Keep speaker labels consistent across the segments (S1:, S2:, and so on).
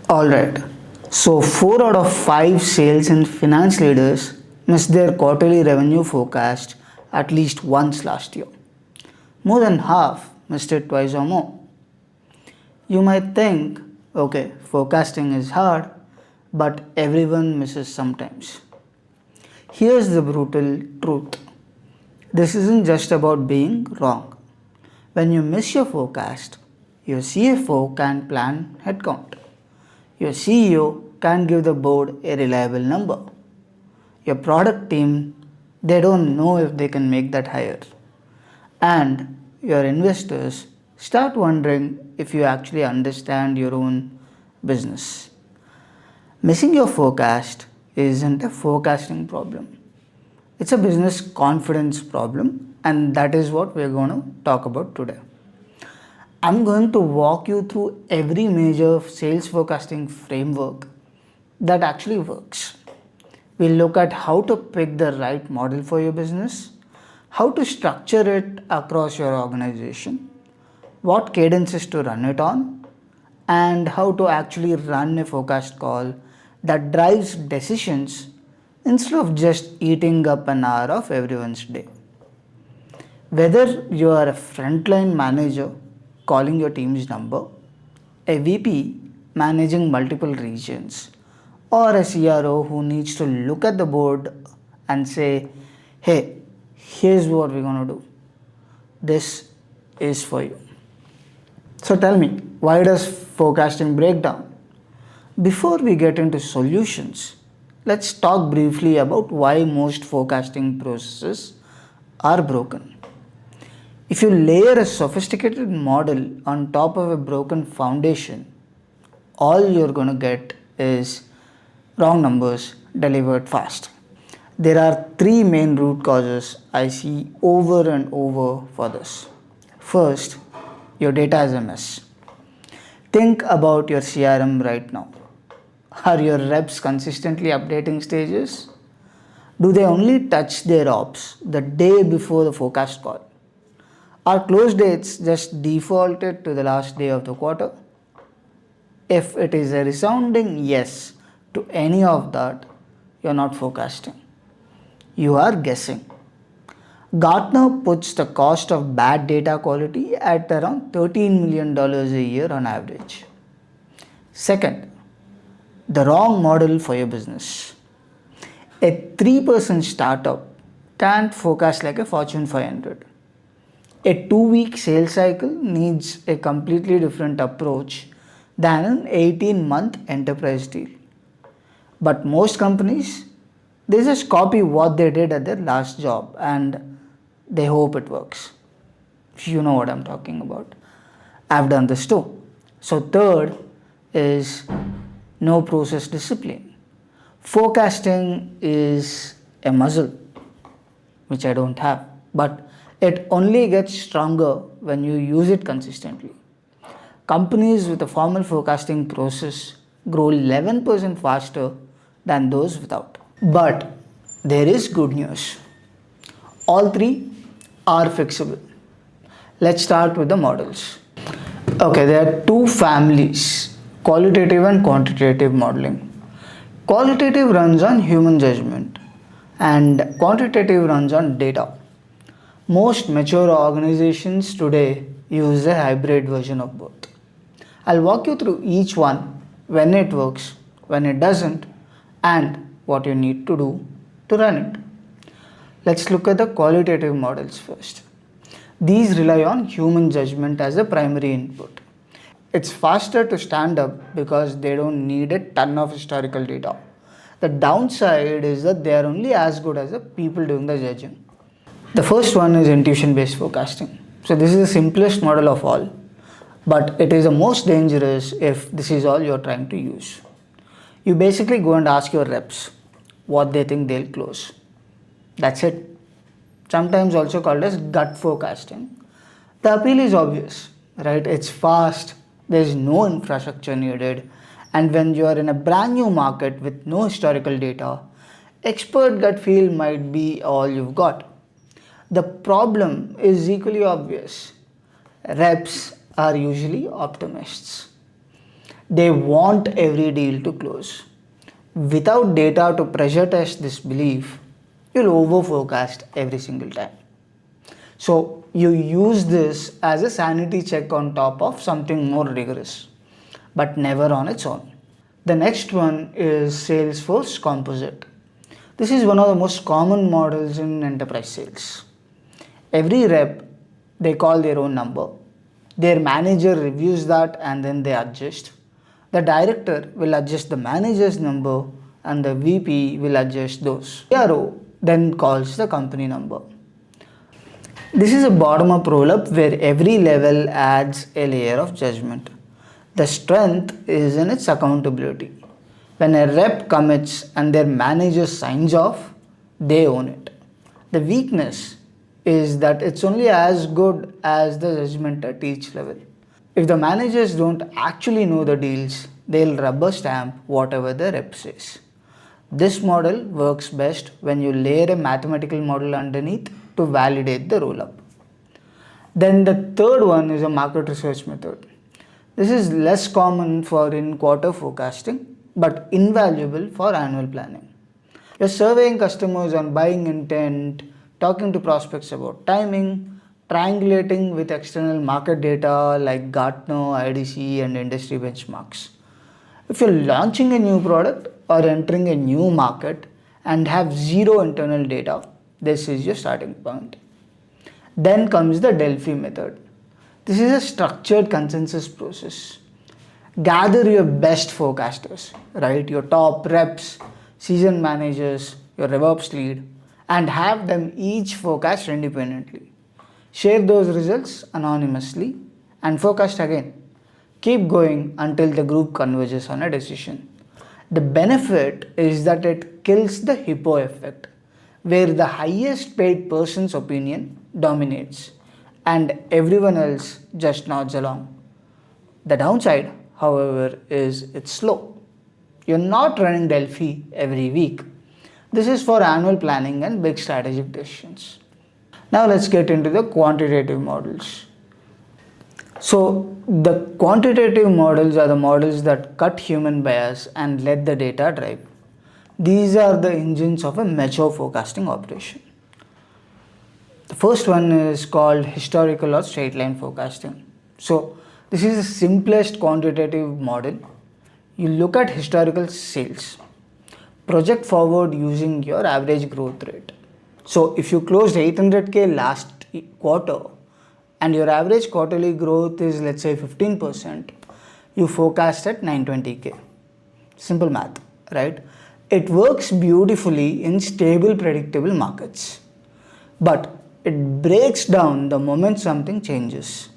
S1: Alright, so 4 out of 5 sales and finance leaders missed their quarterly revenue forecast at least once last year. More than half missed it twice or more. You might think, okay, forecasting is hard, but everyone misses sometimes. Here's the brutal truth, this isn't just about being wrong. When you miss your forecast, your CFO can plan headcount. Your CEO can't give the board a reliable number. Your product team, they don't know if they can make that hire. And your investors start wondering if you actually understand your own business. Missing your forecast isn't a forecasting problem. It's a business confidence problem, and that is what we're going to talk about today. I'm going to walk you through every major sales forecasting framework that actually works. We'll look at how to pick the right model for your business, how to structure it across your organization, what cadences to run it on, and how to actually run a forecast call that drives decisions instead of just eating up an hour of everyone's day. Whether you are a frontline manager calling your team's number, a VP managing multiple regions, or a CRO who needs to look at the board and say, hey, here's what we're going to do. This is for you. So tell me, why does forecasting break down? Before we get into solutions, let's talk briefly about why most forecasting processes are broken. If you layer a sophisticated model on top of a broken foundation, all you're going to get is wrong numbers delivered fast. There are 3 main root causes I see over and over for this. First, your data is a mess. Think about your CRM right now. Are your reps consistently updating stages? Do they only touch their ops the day before the forecast call? Are close dates just defaulted to the last day of the quarter? If it is a resounding yes to any of that, you're not forecasting. You are guessing. Gartner puts the cost of bad data quality at around $13 million a year on average. Second, the wrong model for your business. A 3% startup can't forecast like a Fortune 500. A 2-week sales cycle needs a completely different approach than an 18-month enterprise deal. But most companies, they just copy what they did at their last job and they hope it works. You know what I'm talking about. I've done this too. So third is no process discipline. Forecasting is a muscle, which I don't have, but it only gets stronger when you use it consistently. Companies with a formal forecasting process grow 11% faster than those without. But there is good news. All 3 are fixable. Let's start with the models. Okay, there are 2 families, qualitative and quantitative modeling. Qualitative runs on human judgment and quantitative runs on data. Most mature organizations today use a hybrid version of both. I'll walk you through each one, when it works, when it doesn't, and what you need to do to run it. Let's look at the qualitative models first. These rely on human judgment as a primary input. It's faster to stand up because they don't need a ton of historical data. The downside is that they are only as good as the people doing the judging. The first one is intuition-based forecasting. So this is the simplest model of all, but it is the most dangerous if this is all you're trying to use. You basically go and ask your reps what they think they'll close. That's it. Sometimes also called as gut forecasting. The appeal is obvious, right? It's fast, there's no infrastructure needed, and when you are in a brand new market with no historical data, expert gut feel might be all you've got. The problem is equally obvious. Reps are usually optimists. They want every deal to close. Without data to pressure test this belief, you'll over forecast every single time. So you use this as a sanity check on top of something more rigorous, but never on its own. The next one is Salesforce Composite. This is one of the most common models in enterprise sales. Every rep, they call their own number. Their manager reviews that and then they adjust. The director will adjust the manager's number and the VP will adjust those. CRO then calls the company number. This is a bottom-up roll-up where every level adds a layer of judgment. The strength is in its accountability. When a rep commits and their manager signs off, they own it. The weakness is that it's only as good as the judgment at each level. If the managers don't actually know the deals, they'll rubber stamp whatever the rep says. This model works best when you layer a mathematical model underneath to validate the roll-up. Then the third one is a market research method. This is less common for in-quarter forecasting, but invaluable for annual planning. You're surveying customers on buying intent, talking to prospects about timing, triangulating with external market data like Gartner, IDC, and industry benchmarks. If you're launching a new product or entering a new market and have zero internal data, this is your starting point. Then comes the Delphi method. This is a structured consensus process. Gather your best forecasters, right? Your top reps, season managers, your Revops lead, and have them each forecast independently. Share those results anonymously and forecast again. Keep going until the group converges on a decision. The benefit is that it kills the hippo effect, where the highest paid person's opinion dominates and everyone else just nods along. The downside, however, is it's slow. You're not running Delphi every week. This is for annual planning and big strategic decisions. Now let's get into the quantitative models. So the quantitative models are the models that cut human bias and let the data drive. These are the engines of a mature forecasting operation. The first one is called historical or straight line forecasting. So this is the simplest quantitative model. You look at historical sales, project forward using your average growth rate. So if you closed 800k last quarter and your average quarterly growth is, let's say, 15%, you forecast at 920k. Simple math, right? It works beautifully in stable, predictable markets. But it breaks down the moment something changes.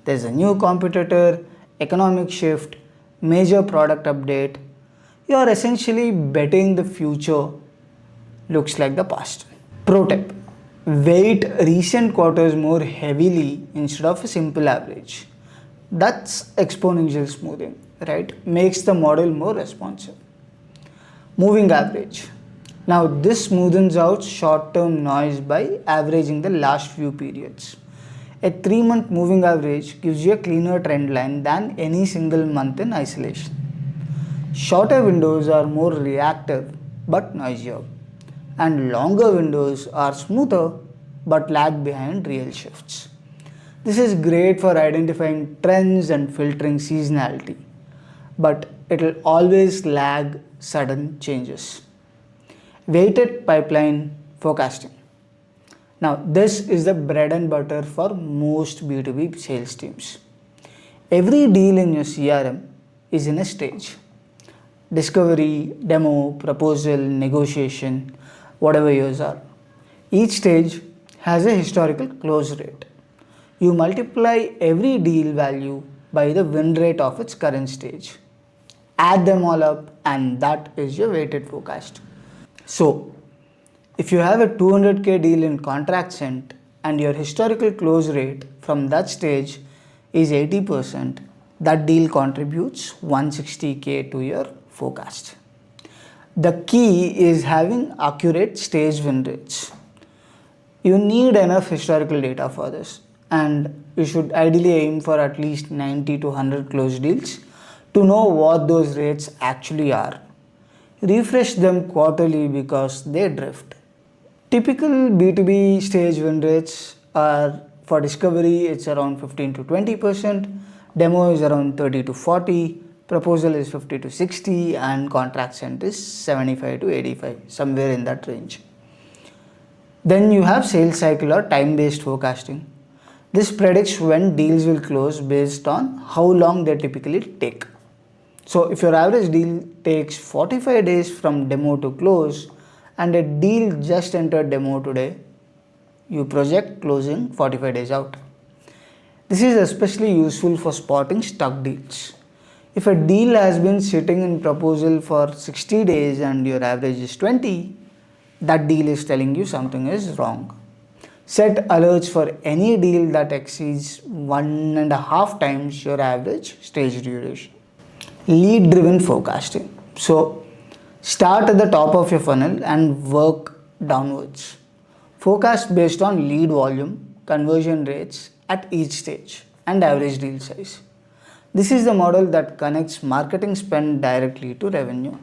S1: There's a new competitor, economic shift, major product update. You are essentially betting the future looks like the past. Pro tip: weight recent quarters more heavily instead of a simple average. That's exponential smoothing, right? Makes the model more responsive. Moving average. Now this smoothens out short-term noise by averaging the last few periods. A 3-month moving average gives you a cleaner trend line than any single month in isolation. Shorter windows are more reactive but noisier, and longer windows are smoother but lag behind real shifts. This is great for identifying trends and filtering seasonality, but it will always lag sudden changes. Weighted pipeline forecasting. Now, this is the bread and butter for most B2B sales teams. Every deal in your CRM is in a stage: discovery, demo, proposal, negotiation, whatever yours are. Each stage has a historical close rate. You multiply every deal value by the win rate of its current stage. Add them all up, and that is your weighted forecast. So, if you have a 200k deal in contract sent and your historical close rate from that stage is 80%, that deal contributes 160k to your forecast. The key is having accurate stage win rates. You need enough historical data for this, and you should ideally aim for at least 90 to 100 closed deals to know what those rates actually are. Refresh them quarterly because they drift. Typical B2B stage win rates are for discovery it's around 15 to 20%, demo is around 30 to 40, proposal is 50 to 60 and contract sent is 75 to 85, somewhere in that range. Then you have sales cycle or time based forecasting. This predicts when deals will close based on how long they typically take. So if your average deal takes 45 days from demo to close and a deal just entered demo today, you project closing 45 days out. This is especially useful for spotting stuck deals. If a deal has been sitting in proposal for 60 days and your average is 20, that deal is telling you something is wrong. Set alerts for any deal that exceeds 1.5 times your average stage duration. Lead driven forecasting. So start at the top of your funnel and work downwards. Forecast based on lead volume, conversion rates at each stage, and average deal size. This is the model that connects marketing spend directly to revenue.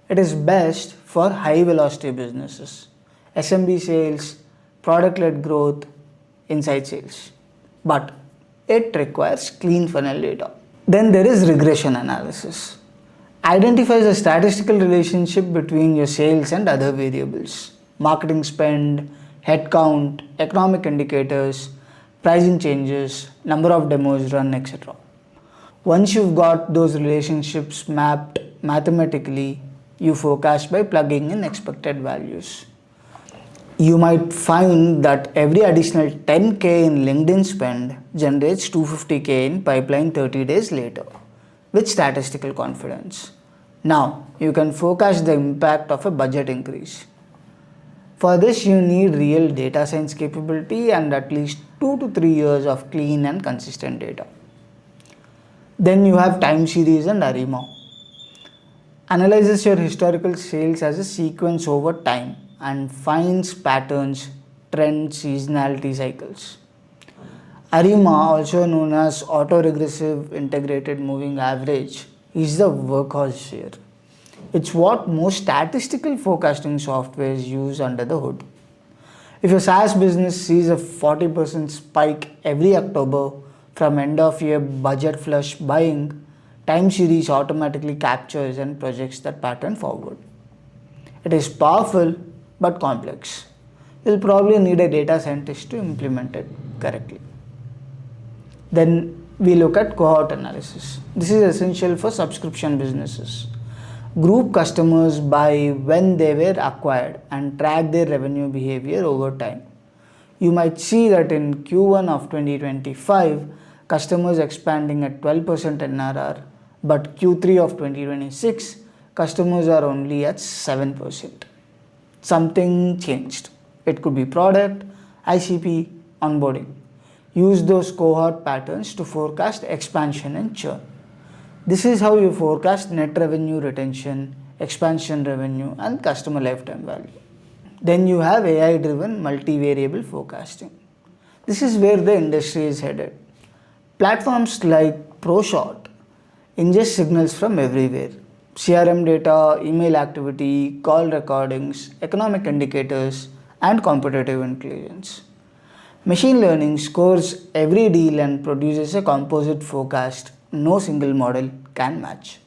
S1: It is best for high velocity businesses, SMB sales, product led growth, inside sales. But it requires clean funnel data. Then there is regression analysis. Identifies a statistical relationship between your sales and other variables. Marketing spend, headcount, economic indicators, pricing changes, number of demos run, etc. Once you've got those relationships mapped mathematically, you forecast by plugging in expected values. You might find that every additional 10k in LinkedIn spend generates 250k in pipeline 30 days later with statistical confidence. Now, you can forecast the impact of a budget increase. For this, you need real data science capability and at least 2 to 3 years of clean and consistent data. Then you have time series and ARIMA. Analyzes your historical sales as a sequence over time and finds patterns, trends, seasonality cycles. ARIMA, also known as autoregressive integrated moving average, is the workhorse here. It's what most statistical forecasting softwares use under the hood. If a SaaS business sees a 40% spike every October from end of year budget flush buying, time series automatically captures and projects that pattern forward. It is powerful but complex. You'll probably need a data scientist to implement it correctly. Then we look at cohort analysis. This is essential for subscription businesses. Group customers by when they were acquired and track their revenue behavior over time. You might see that in Q1 of 2025, customers expanding at 12% NRR, but Q3 of 2026, customers are only at 7%. Something changed. It could be product, ICP, onboarding. Use those cohort patterns to forecast expansion and churn. This is how you forecast net revenue retention, expansion revenue, and customer lifetime value. Then you have AI-driven multivariable forecasting. This is where the industry is headed. Platforms like ProShot ingest signals from everywhere. CRM data, email activity, call recordings, economic indicators, and competitive intelligence. Machine learning scores every deal and produces a composite forecast no single model can match.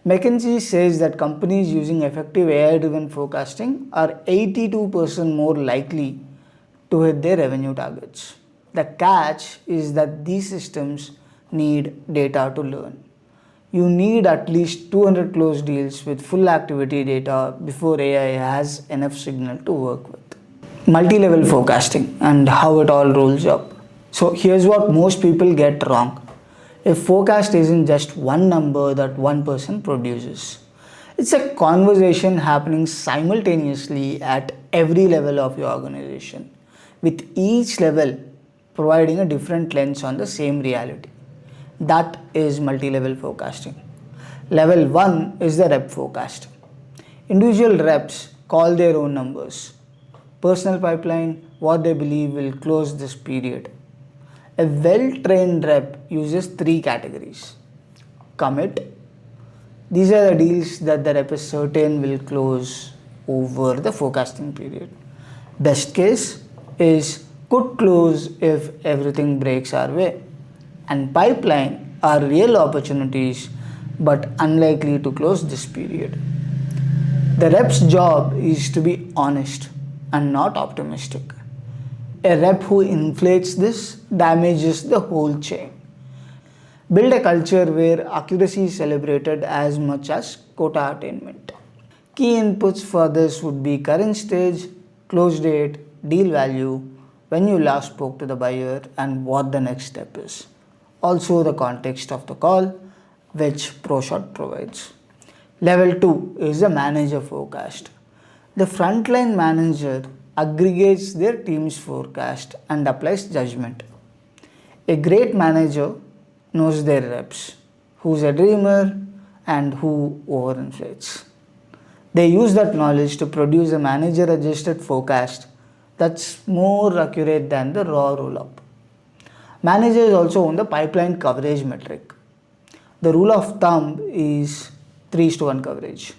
S1: McKinsey says that companies using effective AI-driven forecasting are 82% more likely to hit their revenue targets. The catch is that these systems need data to learn. You need at least 200 closed deals with full activity data before AI has enough signal to work with. Multi-level forecasting and how it all rolls up. So here's what most people get wrong. A forecast isn't just one number that one person produces. It's a conversation happening simultaneously at every level of your organization, with each level providing a different lens on the same reality. That is multi-level forecasting. Level 1 is the rep forecast. Individual reps call their own numbers. Personal pipeline, what they believe will close this period. A well-trained rep uses 3 categories: commit. These are the deals that the rep is certain will close over the forecasting period. Best case is could close if everything breaks our way. And pipeline are real opportunities but unlikely to close this period. The rep's job is to be honest and not optimistic. A rep who inflates this damages the whole chain. Build a culture where accuracy is celebrated as much as quota attainment. Key inputs for this would be current stage, close date, deal value, when you last spoke to the buyer, and what the next step is. Also, the context of the call, which ProShot provides. Level 2 is the manager forecast. The frontline manager aggregates their team's forecast and applies judgment. A great manager knows their reps, who's a dreamer and who overinflates. They use that knowledge to produce a manager adjusted forecast that's more accurate than the raw roll up. Managers also own the pipeline coverage metric. The rule of thumb is 3:1 coverage.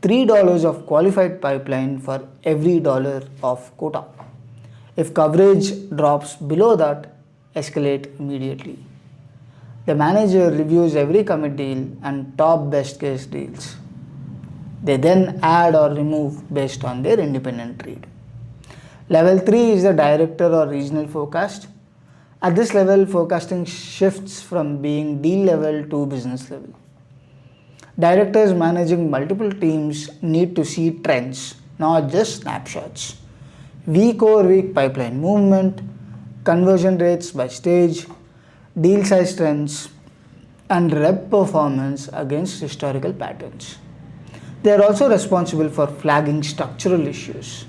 S1: $3 of qualified pipeline for every dollar of quota. If coverage drops below that, escalate immediately. The manager reviews every commit deal and top best case deals. They then add or remove based on their independent read. Level 3 is the director or regional forecast. At this level, forecasting shifts from being deal level to business level. Directors managing multiple teams need to see trends, not just snapshots. Week over week pipeline movement, conversion rates by stage, deal size trends, and rep performance against historical patterns. They are also responsible for flagging structural issues.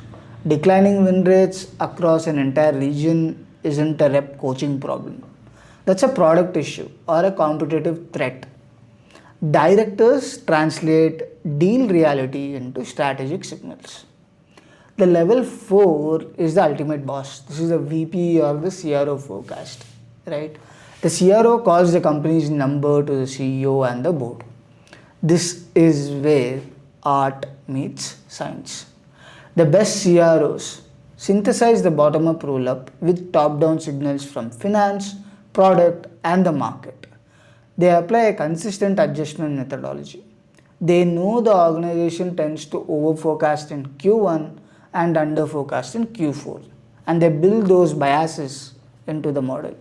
S1: Declining win rates across an entire region isn't a rep coaching problem. That's a product issue or a competitive threat. Directors translate deal reality into strategic signals. The level 4 is the ultimate boss. This is the VP or the CRO forecast, right? The CRO calls the company's number to the CEO and the board. This is where art meets science. The best CROs synthesize the bottom-up roll-up with top-down signals from finance, product, and the market. They apply a consistent adjustment methodology. They know the organization tends to over-forecast in Q1 and under-forecast in Q4, and they build those biases into the model.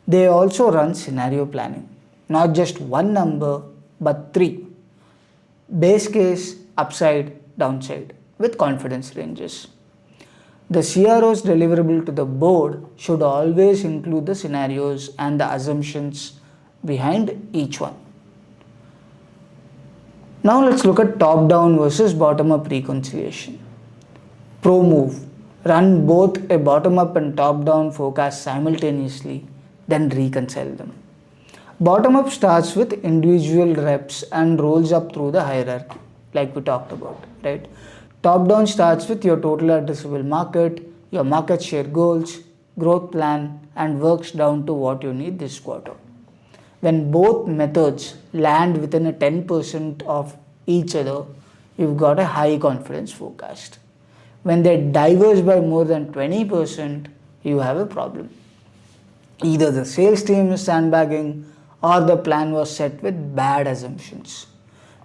S1: They also run scenario planning, not just one number, but 3. Base case, upside, downside, with confidence ranges. The CRO's deliverable to the board should always include the scenarios and the assumptions behind each one. Now let's look at top-down versus bottom-up reconciliation. Pro move. Run both a bottom-up and top-down forecast simultaneously, then reconcile them. Bottom-up starts with individual reps and rolls up through the hierarchy, like we talked about, right? Top-down starts with your total addressable market, your market share goals, growth plan, and works down to what you need this quarter. When both methods land within a 10% of each other, you've got a high confidence forecast. When they diverge by more than 20%, you have a problem. Either the sales team is sandbagging or the plan was set with bad assumptions.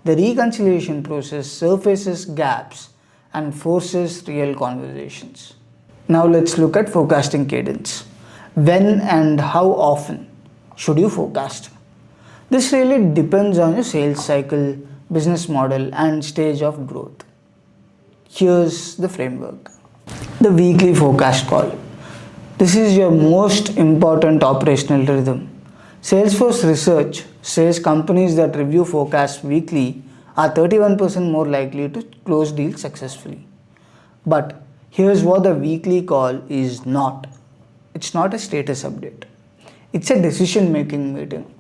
S1: The reconciliation process surfaces gaps and forces real conversations. Now let's look at forecasting cadence. When and how often should you forecast? This really depends on your sales cycle, business model, and stage of growth. Here's the framework. The weekly forecast call. This is your most important operational rhythm. Salesforce research says companies that review forecasts weekly are 31% more likely to close deals successfully. But here's what the weekly call is not. It's not a status update. It's a decision-making meeting.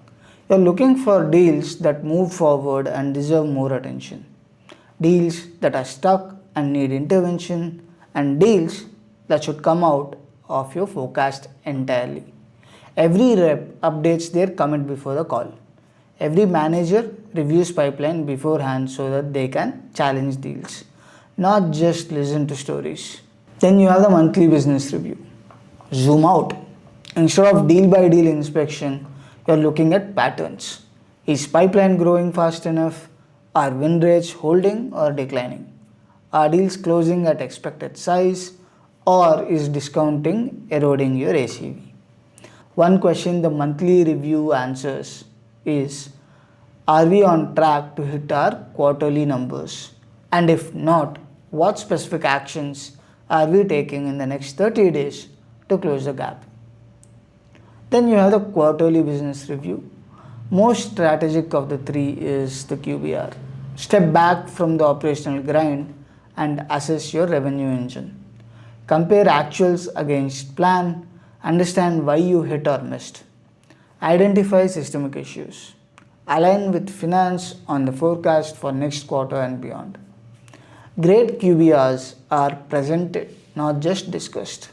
S1: You're looking for deals that move forward and deserve more attention. Deals that are stuck and need intervention, and deals that should come out of your forecast entirely. Every rep updates their commit before the call. Every manager reviews pipeline beforehand so that they can challenge deals, not just listen to stories. Then you have the monthly business review. Zoom out. Instead of deal by deal inspection, you're looking at patterns. Is pipeline growing fast enough? Are win rates holding or declining? Are deals closing at expected size? Or is discounting eroding your ACV? One question the monthly review answers is, are we on track to hit our quarterly numbers? And if not, what specific actions are we taking in the next 30 days to close the gap? Then you have the quarterly business review. Most strategic of the three is the QBR. Step back from the operational grind and assess your revenue engine. Compare actuals against plan, understand why you hit or missed. Identify systemic issues. Align with finance on the forecast for next quarter and beyond. Great QBRs are presented, not just discussed.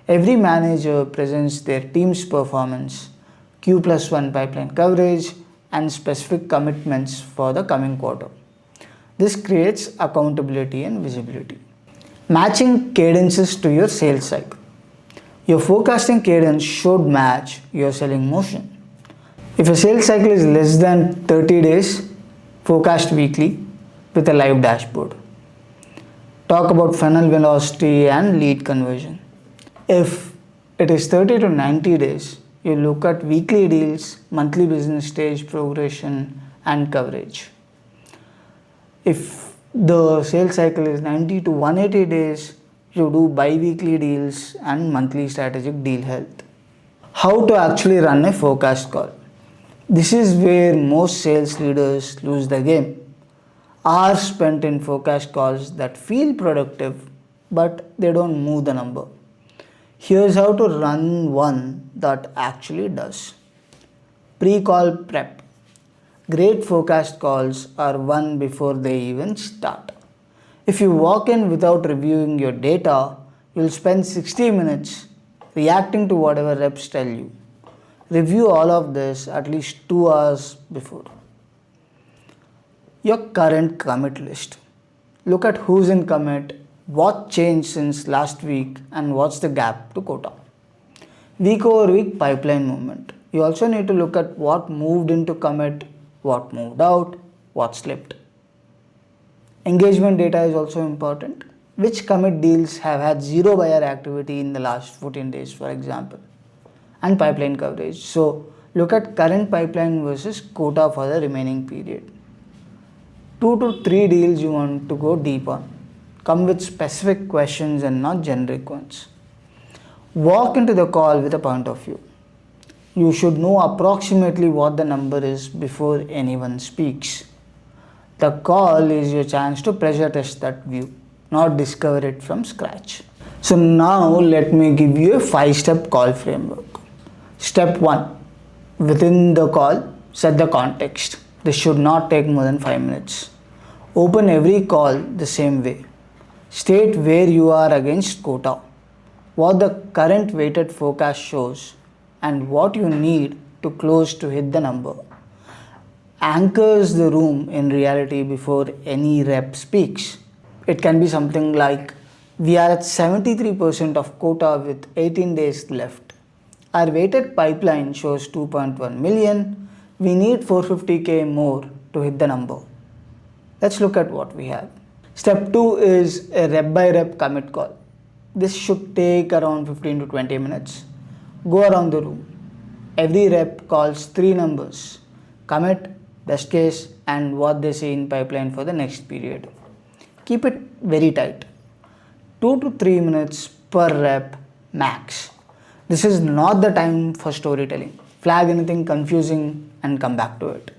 S1: Every manager presents their team's performance, Q+1 pipeline coverage, and specific commitments for the coming quarter. This creates accountability and visibility. Matching cadences to your sales cycle. Your forecasting cadence should match your selling motion. If a sales cycle is less than 30 days, forecast weekly with a live dashboard. Talk about funnel velocity and lead conversion. If it is 30 to 90 days, you look at weekly deals, monthly business stage progression, and coverage. If the sales cycle is 90 to 180 days, you do bi-weekly deals and monthly strategic deal health. How to actually run a forecast call. This is where most sales leaders lose the game. Hours spent in forecast calls that feel productive, but they don't move the number. Here's how to run one that actually does. Pre-call prep. Great forecast calls are won before they even start. If you walk in without reviewing your data, you'll spend 60 minutes reacting to whatever reps tell you. Review all of this at least 2 hours before. Your current commit list. Look at who's in commit, what changed since last week, and what's the gap to quota. Week over week pipeline movement. You also need to look at what moved into commit, what moved out, what slipped. Engagement data is also important. Which commit deals have had zero buyer activity in the last 14 days, for example, and pipeline coverage. So look at current pipeline versus quota for the remaining period. 2 to 3 deals you want to go deep on. Come with specific questions and not generic ones. Walk into the call with a point of view. You should know approximately what the number is before anyone speaks. The call is your chance to pressure test that view, not discover it from scratch. So now let me give you a 5-step call framework. Step 1. Within the call, set the context. This should not take more than 5 minutes. Open every call the same way. State where you are against quota, what the current weighted forecast shows, and what you need to close to hit the number. Anchors the room in reality before any rep speaks. It can be something like, we are at 73% of quota with 18 days left. Our weighted pipeline shows 2.1 million. We need 450k more to hit the number. Let's look at what we have. Step 2 is a rep by rep commit call. This should take around 15 to 20 minutes. Go around the room. Every rep calls 3 numbers: commit, best case, and what they see in pipeline for the next period. Keep it very tight. 2 to 3 minutes per rep max. This is not the time for storytelling. Flag anything confusing and come back to it.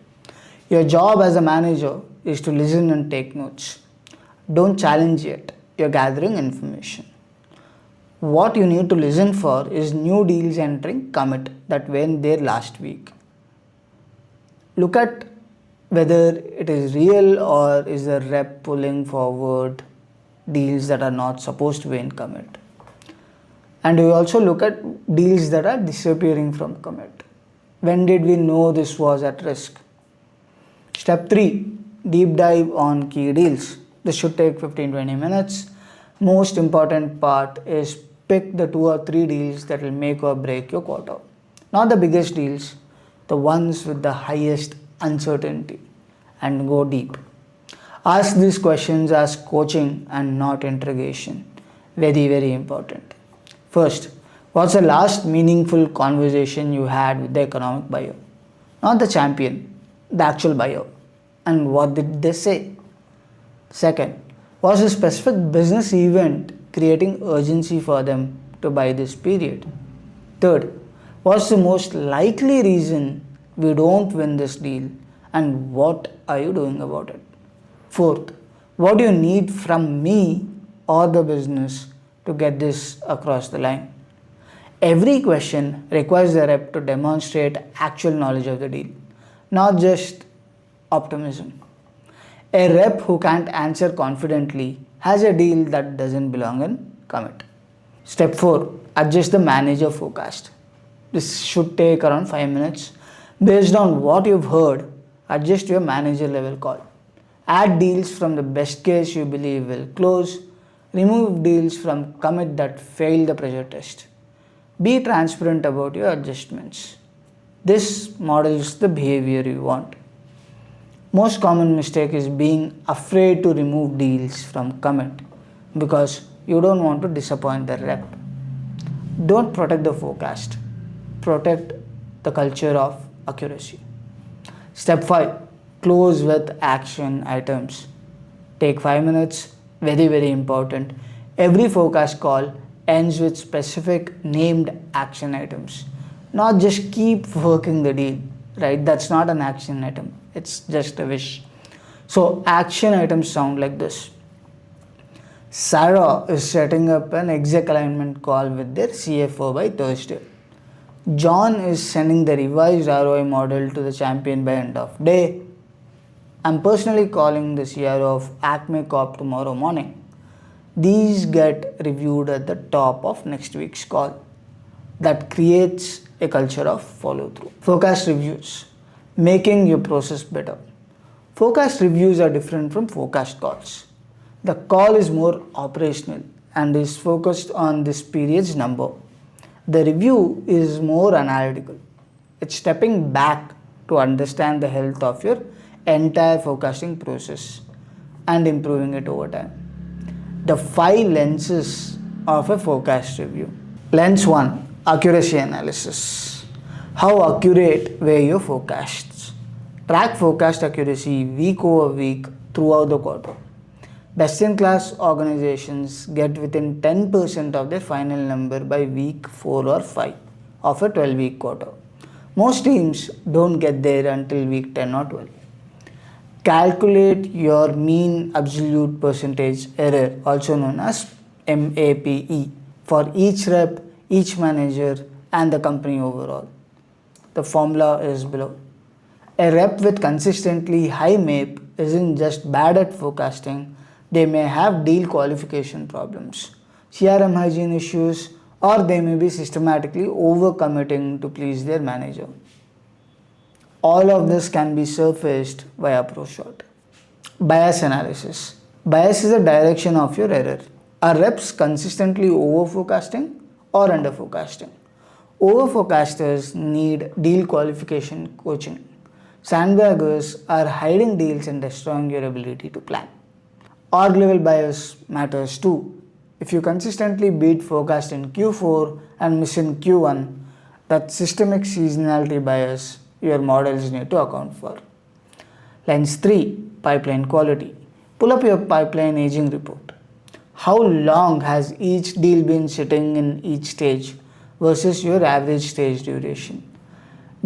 S1: Your job as a manager is to listen and take notes. Don't challenge yet. You're gathering information. What you need to listen for is new deals entering commit that went there last week. Look at whether it is real or is the rep pulling forward deals that are not supposed to be in commit. And we also look at deals that are disappearing from commit. When did we know this was at risk? Step 3, deep dive on key deals. This should take 15-20 minutes. Most important part is pick the 2 or 3 deals that will make or break your quarter. Not the biggest deals, the ones with the highest uncertainty, and go deep. Ask these questions as coaching and not interrogation. Very, very important. First, what's the last meaningful conversation you had with the economic buyer? Not the champion, the actual buyer. And what did they say? Second, was a specific business event creating urgency for them to buy this period? Third, what's the most likely reason we don't win this deal and what are you doing about it? Fourth, what do you need from me or the business to get this across the line? Every question requires the rep to demonstrate actual knowledge of the deal, not just optimism. A rep who can't answer confidently has a deal that doesn't belong in commit. Step 4, adjust the manager forecast. This should take around 5 minutes. Based on what you've heard, adjust your manager level call. Add deals from the best case you believe will close. Remove deals from commit that failed the pressure test. Be transparent about your adjustments. This models the behavior you want. Most common mistake is being afraid to remove deals from commit because you don't want to disappoint the rep. Don't protect the forecast. Protect the culture of accuracy. Step 5, close with action items. Take 5 minutes, very, very important. Every forecast call ends with specific named action items. Not just keep working the deal, right? That's not an action item, it's just a wish. So, action items sound like this. Sarah is setting up an exec alignment call with their CFO by Thursday. John is sending the revised ROI model to the champion by end of day. I'm personally calling the CRO of Acme Corp tomorrow morning. These get reviewed at the top of next week's call. That creates a culture of follow through. Forecast reviews, making your process better. Forecast reviews are different from forecast calls. The call is more operational and is focused on this period's number. The review is more analytical. It's stepping back to understand the health of your entire forecasting process and improving it over time. The 5 lenses of a forecast review. Lens 1, accuracy analysis. How accurate were your forecasts? Track forecast accuracy week over week throughout the quarter. Best in class organizations get within 10% of their final number by week 4 or 5 of a 12-week quarter. Most teams don't get there until week 10 or 12. Calculate your mean absolute percentage error, also known as MAPE, for each rep, each manager, and the company overall. The formula is below. A rep with consistently high MAPE isn't just bad at forecasting, they may have deal qualification problems, CRM hygiene issues, or they may be systematically overcommitting to please their manager. All of this can be surfaced via ProShot. Bias analysis. Bias is the direction of your error. Are reps consistently over-forecasting or under-forecasting? Over-forecasters need deal qualification coaching. Sandbaggers are hiding deals and destroying your ability to plan. Org level bias matters too. If you consistently beat forecast in Q4 and miss in Q1, that's systemic seasonality bias your models need to account for. Lens 3, pipeline quality. Pull up your pipeline aging report. How long has each deal been sitting in each stage versus your average stage duration?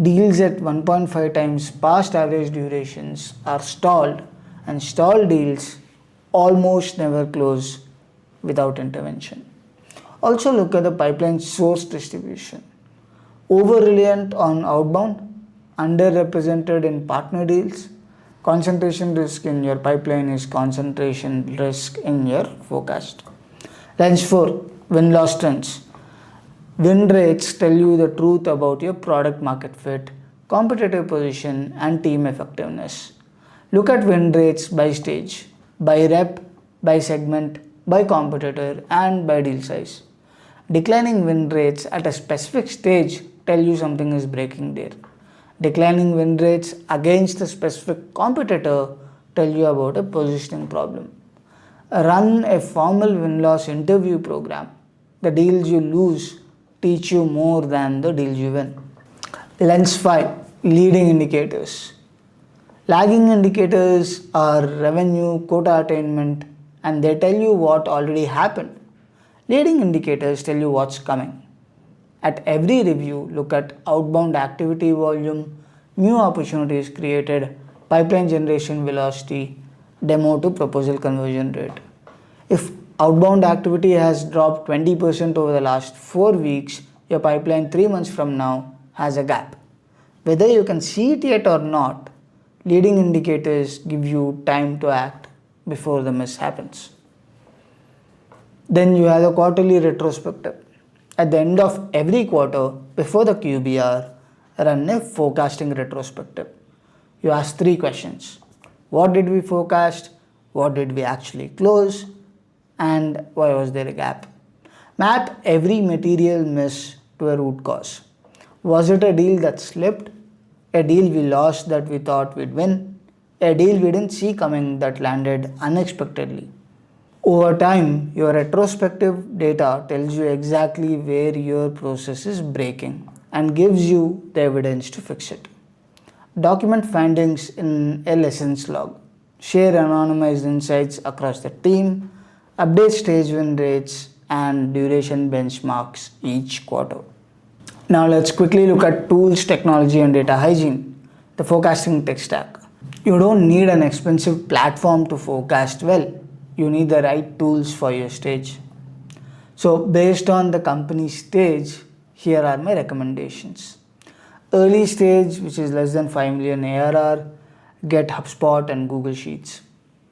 S1: Deals at 1.5 times past average durations are stalled, and stalled deals almost never close without intervention. Also look at the pipeline source distribution. Over-reliant on outbound, underrepresented in partner deals. Concentration risk in your pipeline is concentration risk in your forecast. Lens 4, win-loss trends. Win rates tell you the truth about your product market fit, competitive position, and team effectiveness. Look at win rates by stage, by rep, by segment, by competitor, and by deal size. Declining win rates at a specific stage tell you something is breaking there. Declining win rates against a specific competitor tell you about a positioning problem. Run a formal win-loss interview program. The deals you lose teach you more than the deals you win. Lens 5, leading indicators. Lagging indicators are revenue, quota attainment, and they tell you what already happened. Leading indicators tell you what's coming. At every review, look at outbound activity volume, new opportunities created, pipeline generation velocity, demo to proposal conversion rate. If outbound activity has dropped 20% over the last 4 weeks, your pipeline 3 months from now has a gap. Whether you can see it yet or not, leading indicators give you time to act before the miss happens. Then you have the quarterly retrospective. At the end of every quarter, before the QBR, run a forecasting retrospective. You ask 3 questions. What did we forecast? What did we actually close? And why was there a gap? Map every material miss to a root cause. Was it a deal that slipped? A deal we lost that we thought we'd win? A deal we didn't see coming that landed unexpectedly? Over time, your retrospective data tells you exactly where your process is breaking and gives you the evidence to fix it. Document findings in a lessons log. Share anonymized insights across the team. Update stage win rates and duration benchmarks each quarter. Now let's quickly look at tools, technology, and data hygiene. The forecasting tech stack. You don't need an expensive platform to forecast well. You need the right tools for your stage. So based on the company stage, here are my recommendations. Early stage, which is less than 5 million ARR, get HubSpot and Google Sheets.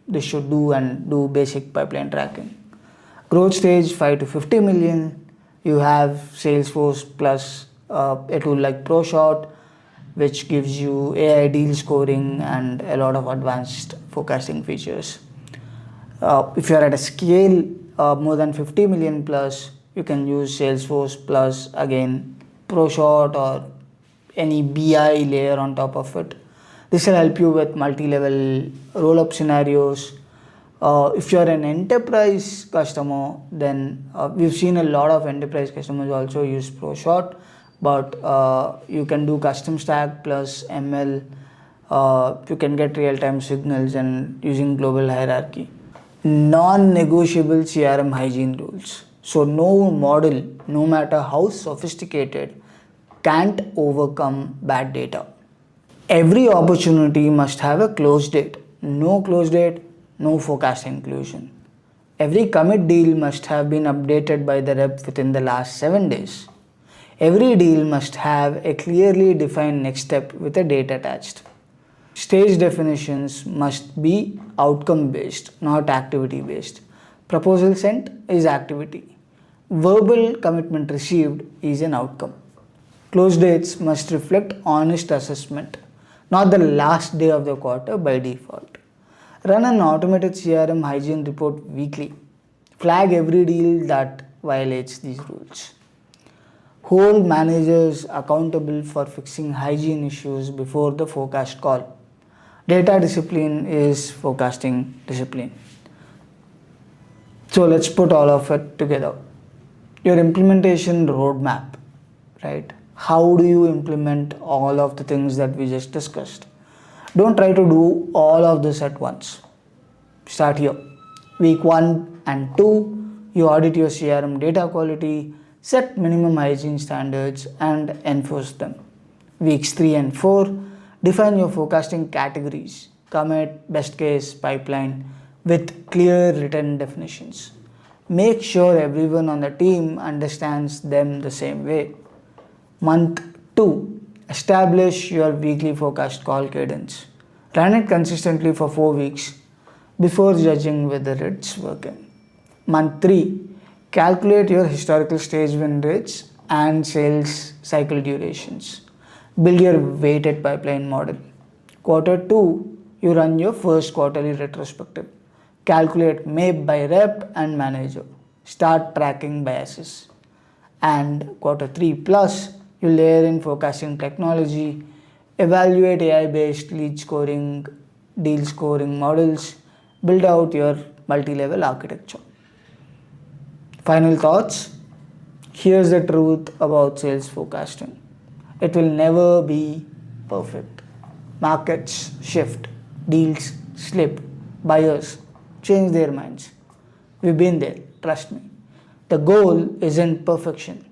S1: This should do basic pipeline tracking. Growth stage 5 to 50 million, you have Salesforce plus a tool like ProShot, which gives you AI deal scoring and a lot of advanced forecasting features. If you are at a scale more than 50 million plus, you can use Salesforce plus again ProShot or any BI layer on top of it. This will help you with multi-level roll-up scenarios. If you are an enterprise customer, then we've seen a lot of enterprise customers also use ProShot, but you can do custom stack plus ML. You can get real-time signals and using global hierarchy. Non-negotiable CRM hygiene rules. So no model, no matter how sophisticated, can't overcome bad data. Every opportunity must have a close date. No close date, no forecast inclusion. Every commit deal must have been updated by the rep within the last 7 days. Every deal must have a clearly defined next step with a date attached. Stage definitions must be outcome based, not activity based. Proposal sent is activity. Verbal commitment received is an outcome. Close dates must reflect honest assessment, not the last day of the quarter by default. Run an automated CRM hygiene report weekly. Flag every deal that violates these rules. Hold managers accountable for fixing hygiene issues before the forecast call. Data discipline is forecasting discipline. So let's put all of it together. Your implementation roadmap, right? How do you implement all of the things that we just discussed? Don't try to do all of this at once. Start here. Week 1 and 2, you audit your CRM data quality, set minimum hygiene standards and enforce them. Weeks 3 and 4, define your forecasting categories, commit, best case, pipeline with clear written definitions. Make sure everyone on the team understands them the same way. Month 2, establish your weekly forecast call cadence. Run it consistently for 4 weeks before judging whether it's working. Month 3, calculate your historical stage win rates and sales cycle durations. Build your weighted pipeline model. Quarter 2, you run your first quarterly retrospective. Calculate MAPE by rep and manager. Start tracking biases. And quarter 3 plus, you layer in forecasting technology, evaluate AI based lead scoring, deal scoring models, build out your multi level architecture. Final thoughts. Here's the truth about sales forecasting, it will never be perfect. Markets shift, deals slip, buyers change their minds. We've been there, trust me. The goal isn't perfection,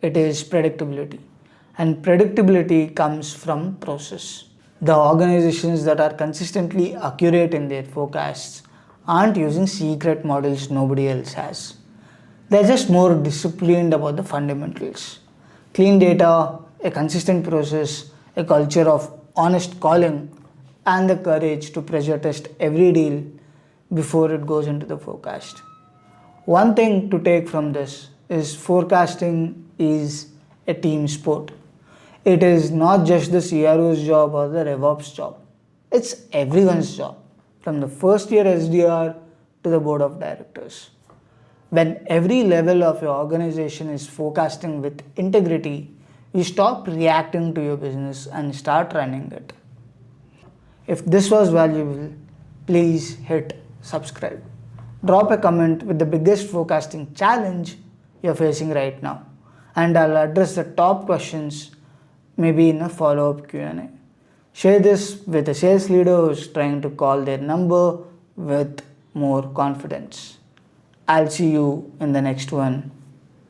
S1: it is predictability. And predictability comes from process. The organizations that are consistently accurate in their forecasts aren't using secret models nobody else has. They're just more disciplined about the fundamentals. Clean data, a consistent process, a culture of honest calling, and the courage to pressure test every deal before it goes into the forecast. One thing to take from this is forecasting is a team sport. It is not just the CRO's job or the Revops job. It's everyone's job, from the first year SDR to the board of directors. When every level of your organization is forecasting with integrity, you stop reacting to your business and start running it. If this was valuable, please hit subscribe. Drop a comment with the biggest forecasting challenge you're facing right now, and I'll address the top questions maybe in a follow-up Q&A. Share this with a sales leader who's trying to call their number with more confidence. I'll see you in the next one.